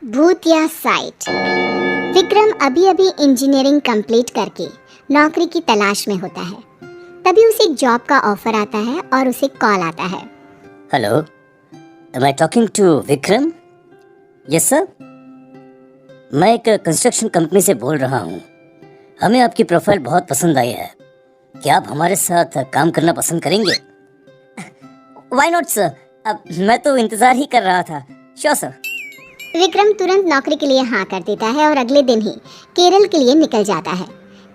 भूतिया साइट। विक्रम अभी अभी इंजीनियरिंग कंप्लीट करके नौकरी की तलाश में होता है। तभी उसे एक जॉब का ऑफर आता है और उसे कॉल आता है। Hello, am I talking to Vikram? Yes sir, मैं एक कंस्ट्रक्शन कंपनी से बोल रहा हूँ। हमें आपकी प्रोफाइल बहुत पसंद आई है। क्या आप हमारे साथ काम करना पसंद करेंगे? व्हाई नॉट सर, अब मैं तो इंतज़ार ही कर रहा था। Sure sir. विक्रम तुरंत नौकरी के लिए हाँ कर देता है और अगले दिन ही केरल के लिए निकल जाता है।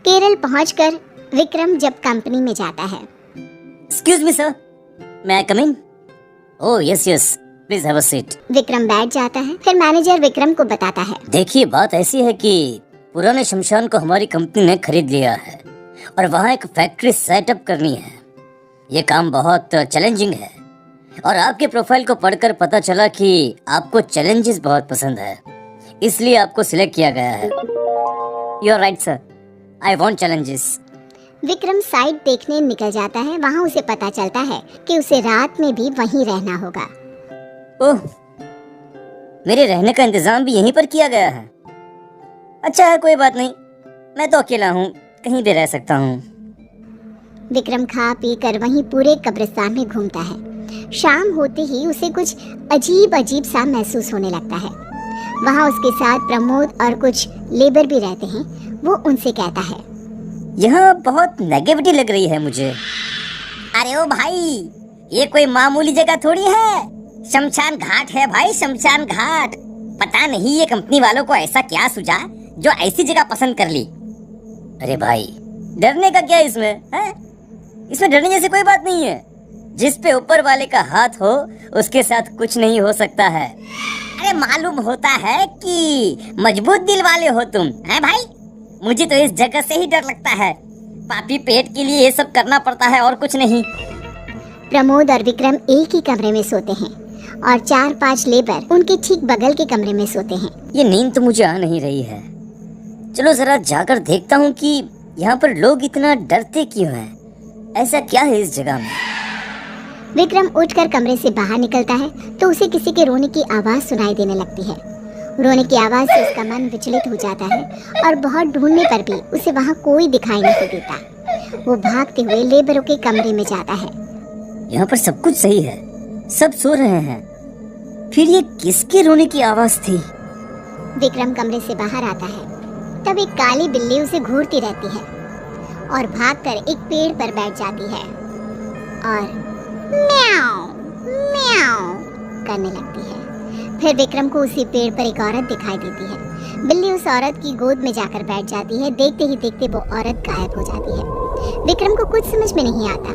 केरल पहुंचकर विक्रम जब कंपनी में जाता है। Excuse me sir, may I come in? Oh yes yes, please have a seat. Vikram बैठ जाता है। फिर मैनेजर विक्रम को बताता है। देखिए, बात ऐसी है कि पुराने शमशान को हमारी कंपनी ने खरीद लिया है और वहाँ एक फैक्ट्री सेटअप करनी है। ये काम बहुत चैलेंजिंग है और आपके प्रोफाइल को पढ़कर पता चला कि आपको चैलेंजेस बहुत पसंद है, इसलिए आपको सिलेक्ट किया गया है। You are right sir, I want challenges. Vikram site देखने निकल जाता है। वहाँ उसे पता चलता है कि उसे रात में भी वहीं रहना होगा। ओह, मेरे रहने का इंतजाम भी यहीं पर किया गया है। अच्छा है, कोई बात नहीं, मैं तो अकेला हूँ, कहीं भी रह सकता हूँ। विक्रम खा पी कर वहीं पूरे कब्रिस्तान में घूमता है। शाम होते ही उसे कुछ अजीब अजीब सा महसूस होने लगता है। वहाँ उसके साथ प्रमोद और कुछ लेबर भी रहते हैं। वो उनसे कहता है, यहाँ बहुत नेगेटिविटी लग रही है मुझे। अरे ओ भाई, ये कोई मामूली जगह थोड़ी है, शमशान घाट है भाई, शमशान घाट। पता नहीं ये कंपनी वालों को ऐसा क्या सूझा जो ऐसी जगह पसंद कर ली। अरे भाई, डरने का क्या इसमें है? इसमें डरने जैसी कोई बात नहीं है। जिस पे ऊपर वाले का हाथ हो उसके साथ कुछ नहीं हो सकता है। अरे मालूम होता है कि मजबूत दिल वाले हो तुम, हैं भाई? मुझे तो इस जगह से ही डर लगता है। पापी पेट के लिए ये सब करना पड़ता है और कुछ नहीं। प्रमोद और विक्रम एक ही कमरे में सोते हैं और 4-5 लेबर उनके ठीक बगल के कमरे में सोते हैं। ये नींद तो मुझे आ नहीं रही है। चलो जरा जाकर देखता हूँ कि यहाँ पर लोग इतना डरते क्यों हैं। ऐसा क्या है इस जगह में? विक्रम उठकर कमरे से बाहर निकलता है तो उसे किसी के रोने की आवाज सुनाई देने लगती है। रोने की आवाज से उसका मन विचलित हो जाता है और बहुत ढूंढने पर भी उसे वहाँ कोई दिखाई नहीं देता। वो भागते हुए लेबरों के कमरे में जाता है। यहाँ पर सब कुछ सही है, सब सो रहे हैं, फिर ये किसके रोने की आवाज थी? विक्रम कमरे से बाहर आता है। तब एक काली बिल्ली उसे घूरती रहती है और भागकर एक पेड़ पर बैठ जाती है और म्याऊ म्याऊ करने लगती है। फिर विक्रम को उसी पेड़ पर एक औरत दिखाई देती है। बिल्ली उस औरत की गोद में जाकर बैठ जाती है। देखते ही देखते वो औरत गायब हो जाती है। विक्रम को कुछ समझ में नहीं आता।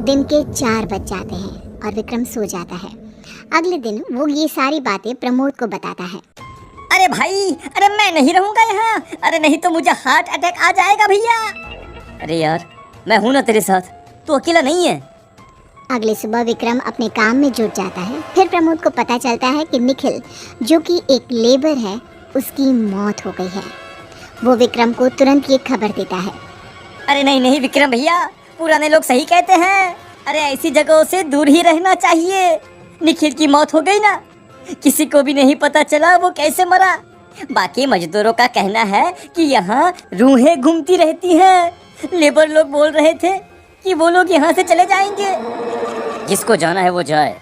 दिन के 4 बज जाते हैं और विक्रम सो जाता है। अगले दिन वो ये सारी बातें प्रमोद को बताता है। अरे भाई, अरे मैं नहीं रहूंगा यहाँ, अरे नहीं तो मुझे हार्ट अटैक आ जाएगा भैया। अरे यार, मैं हूँ ना तेरे साथ, तू अकेला नहीं है। अगले सुबह विक्रम अपने काम में जुट जाता है। फिर प्रमोद को पता चलता है कि निखिल, जो कि एक लेबर है, उसकी मौत हो गई है। वो विक्रम को तुरंत ये खबर देता है। अरे नहीं नहीं विक्रम भैया, पुराने लोग सही कहते हैं। अरे ऐसी जगहों से दूर ही रहना चाहिए। निखिल की मौत हो गई ना, किसी को भी नहीं पता चला वो कैसे मरा। बाकी मजदूरों का कहना है कि यहाँ रूहें घूमती रहती हैं। लेबर लोग बोल रहे थे कि वो लोग यहाँ से चले जाएंगे। जिसको जाना है वो जाए,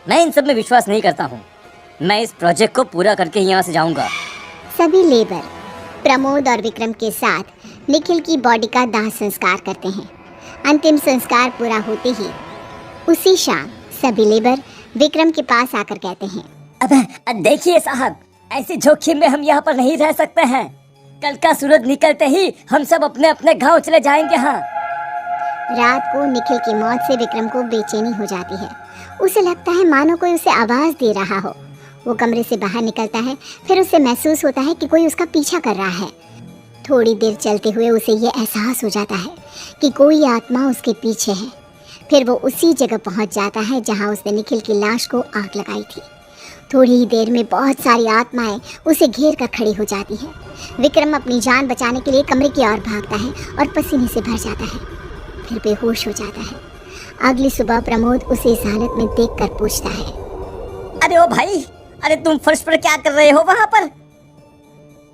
मैं इन सब में विश्वास नहीं करता हूँ। मैं इस प्रोजेक्ट को पूरा करके यहाँ से जाऊँगा। सभी लेबर प्रमोद और विक्रम के साथ निखिल की बॉडी का दाह संस्कार करते हैं। अंतिम संस्कार पूरा होते ही उसी शाम सभी लेबर विक्रम के पास आकर कहते हैं, अब देखिए साहब, ऐसे जोखिम में हम यहाँ पर नहीं रह सकते हैं। कल का सूरज निकलते ही हम सब अपने अपने गांव चले जाएंगे। हाँ। रात को निखिल की मौत से विक्रम को बेचैनी हो जाती है। उसे लगता है मानो कोई उसे आवाज दे रहा हो। वो कमरे से बाहर निकलता है। फिर उसे महसूस होता है कि कोई उसका पीछा कर रहा है। थोड़ी देर चलते हुए उसे ये एहसास हो जाता है कि कोई आत्मा उसके पीछे है। फिर वो उसी जगह पहुंच जाता है जहां उसने निखिल की लाश को आग लगाई थी। थोड़ी ही देर में बहुत सारी आत्माएं उसे घेर कर खड़ी हो जाती है। विक्रम अपनी जान बचाने के लिए कमरे की ओर भागता है और पसीने से भर जाता है। फिर बेहोश हो जाता है। अगली सुबह प्रमोद उसे इस हालत में देखकर पूछता है, अरे ओ भाई, अरे तुम फर्श पर क्या कर रहे हो वहां पर?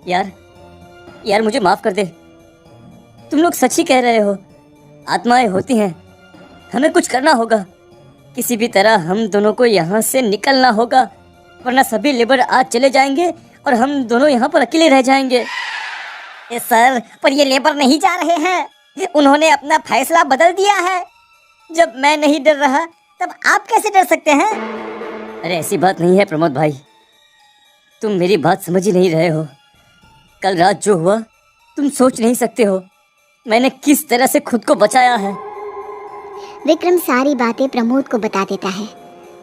यार मुझे माफ कर दे। तुम लोग सच ही कह रहे हो, आत्माएं होती हैं। हमें कुछ करना होगा, किसी भी तरह हम दोनों को यहाँ से निकलना होगा, वरना सभी लेबर आज चले जाएंगे और हम दोनों यहाँ पर अकेले रह जाएंगे। सर, पर ये लेबर नहीं जा रहे हैं, उन्होंने अपना फैसला बदल दिया है। जब मैं नहीं डर रहा तब आप कैसे डर सकते हैं? अरे ऐसी बात नहीं है प्रमोद भाई, तुम मेरी बात समझ ही नहीं रहे हो। कल रात जो हुआ तुम सोच नहीं सकते हो, मैंने किस तरह से खुद को बचाया है। विक्रम सारी बातें प्रमोद को बता देता है।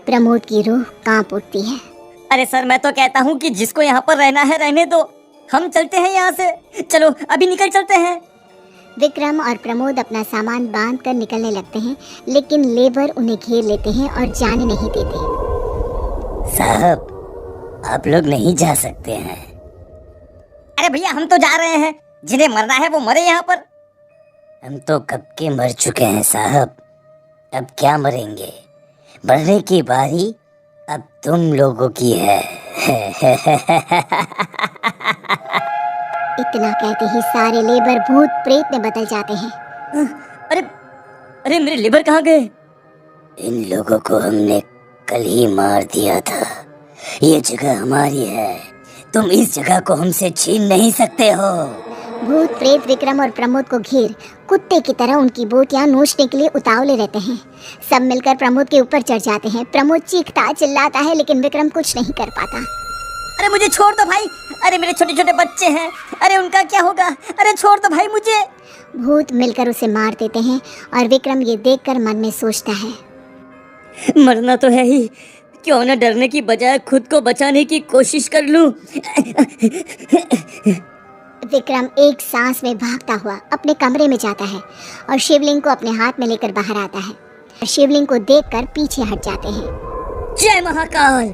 प्रमोद की रूह कांप उठती है। अरे सर, मैं तो कहता हूँ कि जिसको यहाँ पर रहना है रहने दो, हम चलते हैं यहाँ से। चलो अभी निकल चलते हैं। विक्रम और प्रमोद अपना सामान बांध कर निकलने लगते हैं, लेकिन लेबर उन्हें घेर लेते हैं और जाने नहीं देते। साहब, आप लोग नहीं जा सकते हैं। अरे भैया, हम तो जा रहे हैं, जिन्हें मरना है वो मरे यहाँ पर। हम तो कब के मर चुके हैं साहब, अब क्या मरेंगे? मरने की बारी अब तुम लोगों की है। इतना कहते ही सारे लेबर भूत प्रेत में बदल जाते हैं। अरे मेरे लेबर कहाँ गए? इन लोगों को हमने कल ही मार दिया था। ये जगह हमारी है, तुम इस जगह को हमसे छीन नहीं सकते हो। भूत प्रेत विक्रम और प्रमोद को घेर कुत्ते की तरह उनकी बोटियां नोचने के लिए उतावले रहते हैं। सब मिलकर प्रमोद के ऊपर चढ़ जाते हैं। प्रमोद चीखता चिल्लाता है, लेकिन विक्रम कुछ नहीं कर पाता। अरे मुझे छोड़ दो भाई, अरे मेरे छोटे छोटे बच्चे हैं, अरे उनका क्या होगा? अरे छोड़ दो भाई मुझे। भूत मिलकर उसे मार देते हैं और विक्रम ये देखकर मन में सोचता है, मरना तो है ही, क्यों न डरने की बजाय खुद को बचाने की कोशिश कर लूं। विक्रम एक सांस में भागता हुआ अपने कमरे में जाता है और शिवलिंग को अपने हाथ में लेकर बाहर आता है। शिवलिंग को देखकर पीछे हट जाते हैं। जय महाकाल,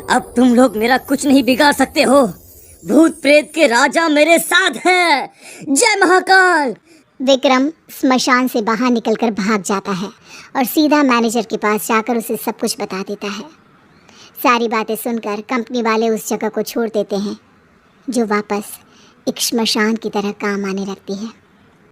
अब तुम लोग मेरा कुछ नहीं बिगाड़ सकते हो। भूत प्रेत के राजा मेरे साथ हैं। जय महाकाल। विक्रम स्मशान से बाहर निकलकर भाग जाता है और सीधा मैनेजर के पास जाकर उसे सब कुछ बता देता है। सारी बातें सुनकर कंपनी वाले उस जगह को छोड़ देते हैं, जो वापस एक श्मशान की तरह काम आने लगती है।